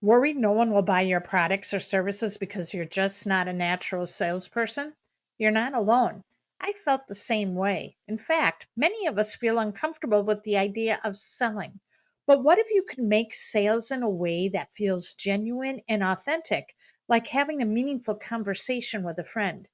Worried no one will buy your products or services because you're just not a natural salesperson? You're not alone. I felt the same way. In fact, many of us feel uncomfortable with the idea of selling. But what if you could make sales in a way that feels genuine and authentic, like having a meaningful conversation with a friend?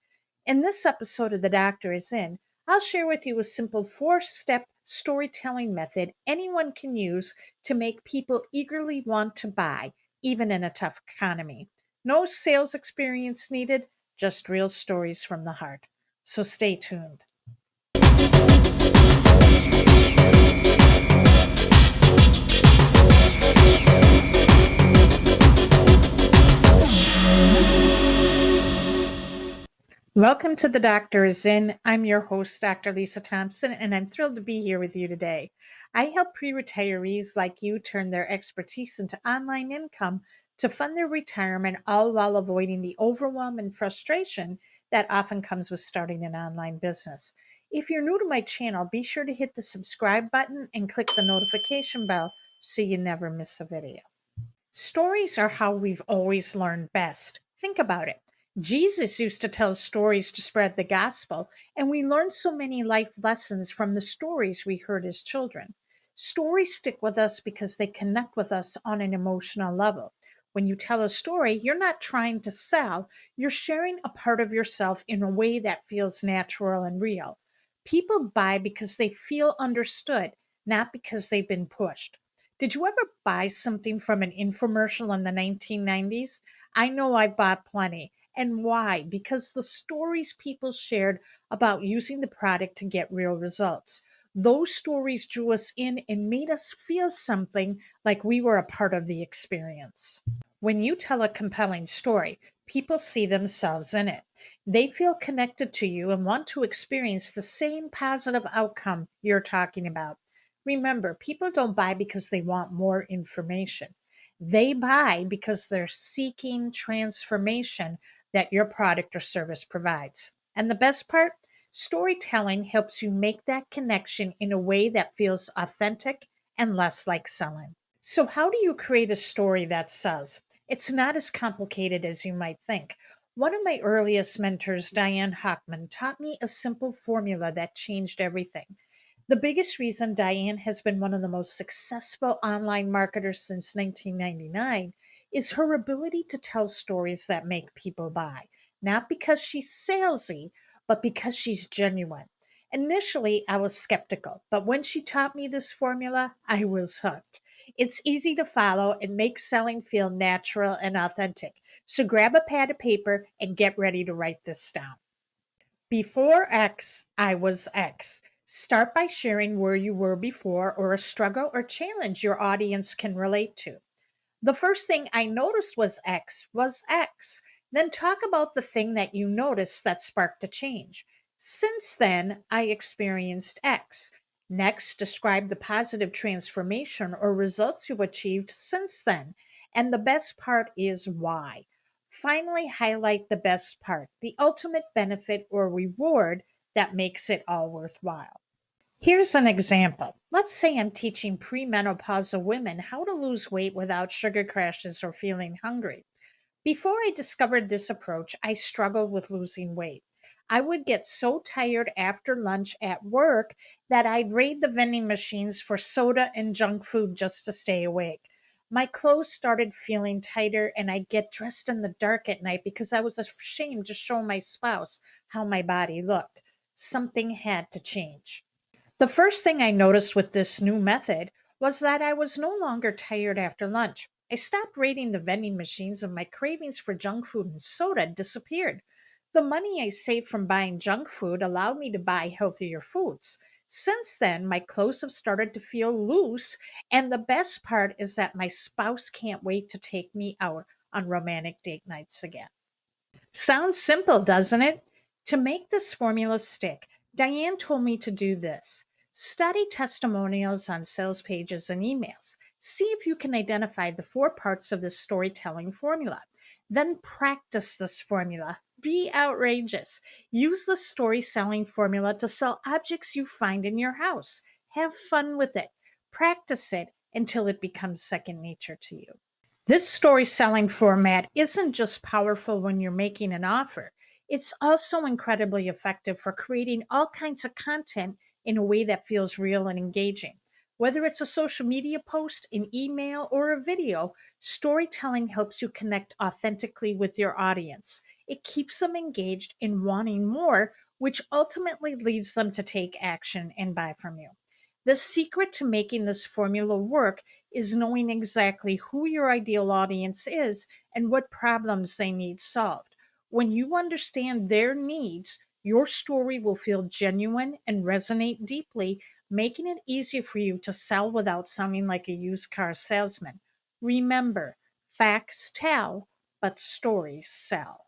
In this episode of The Doctor Is In, I'll share with you a simple 4 step storytelling method anyone can use to make people eagerly want to buy even in a tough economy. No sales experience needed, just real stories from the heart. So stay tuned. Welcome to The Doctor Is In. I'm your host, Dr. Lisa Thompson, and I'm thrilled to be here with you today. I help pre-retirees like you turn their expertise into online income to fund their retirement, all while avoiding the overwhelm and frustration that often comes with starting an online business. If you're new to my channel, be sure to hit the subscribe button and click the notification bell so you never miss a video. Stories are how we've always learned best. Think about it. Jesus used to tell stories to spread the gospel, and we learned so many life lessons from the stories we heard as children. Stories stick with us because they connect with us on an emotional level. When you tell a story, you're not trying to sell, you're sharing a part of yourself in a way that feels natural and real. People buy because they feel understood, not because they've been pushed. Did you ever buy something from an infomercial in the 1990s? I know I bought plenty. And why? Because the stories people shared about using the product to get real results. Those stories drew us in and made us feel something like we were a part of the experience. When you tell a compelling story, people see themselves in it. They feel connected to you and want to experience the same positive outcome you're talking about. Remember, people don't buy because they want more information. They buy because they're seeking transformation that your product or service provides. And the best part, storytelling helps you make that connection in a way that feels authentic and less like selling. So, how do you create a story that sells? It's not as complicated as you might think. One of my earliest mentors, Diane Hockman, taught me a simple formula that changed everything. The biggest reason Diane has been one of the most successful online marketers since 1999 is her ability to tell stories that make people buy, not because she's salesy, but because she's genuine. Initially, I was skeptical, but when she taught me this formula, I was hooked. It's easy to follow and makes selling feel natural and authentic. So grab a pad of paper and get ready to write this down. Before X, I was X. Start by sharing where you were before or a struggle or challenge your audience can relate to. The first thing I noticed was X was X. Then talk about the thing that you noticed that sparked a change. Since then, I experienced X. Next, describe the positive transformation or results you've achieved since then. And the best part is why. Finally, highlight the best part, the ultimate benefit or reward that makes it all worthwhile. Here's an example. Let's say I'm teaching premenopausal women how to lose weight without sugar crashes or feeling hungry. Before I discovered this approach, I struggled with losing weight. I would get so tired after lunch at work that I'd raid the vending machines for soda and junk food just to stay awake. My clothes started feeling tighter, and I'd get dressed in the dark at night because I was ashamed to show my spouse how my body looked. Something had to change. The first thing I noticed with this new method was that I was no longer tired after lunch. I stopped raiding the vending machines and my cravings for junk food and soda disappeared. The money I saved from buying junk food allowed me to buy healthier foods. Since then, my clothes have started to feel loose, and the best part is that my spouse can't wait to take me out on romantic date nights again. Sounds simple, doesn't it? To make this formula stick, Diane told me to do this. Study testimonials on sales pages and emails. See if you can identify the 4 parts of this storytelling formula. Then practice this formula. Be outrageous. Use the story selling formula to sell objects you find in your house. Have fun with it. Practice it until it becomes second nature to you. This story selling format isn't just powerful when you're making an offer, it's also incredibly effective for creating all kinds of content in a way that feels real and engaging. Whether it's a social media post, an email, or a video, storytelling helps you connect authentically with your audience. It keeps them engaged and wanting more, which ultimately leads them to take action and buy from you. The secret to making this formula work is knowing exactly who your ideal audience is and what problems they need solved. When you understand their needs, your story will feel genuine and resonate deeply, making it easier for you to sell without sounding like a used car salesman. Remember, facts tell, but stories sell.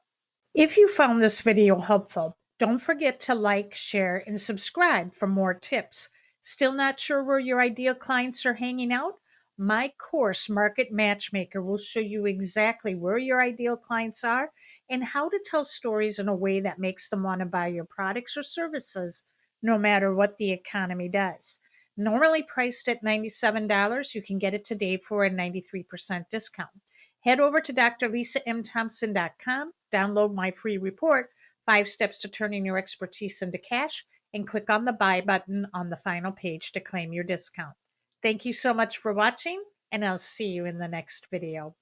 If you found this video helpful, don't forget to like, share, and subscribe for more tips. Still not sure where your ideal clients are hanging out? My course, Market Matchmaker, will show you exactly where your ideal clients are and how to tell stories in a way that makes them want to buy your products or services, no matter what the economy does. Normally priced at $97, you can get it today for a 93% discount. Head over to drlisam.thompson.com, download my free report, 5 Steps to Turning Your Expertise into Cash, and click on the buy button on the final page to claim your discount. Thank you so much for watching, and I'll see you in the next video.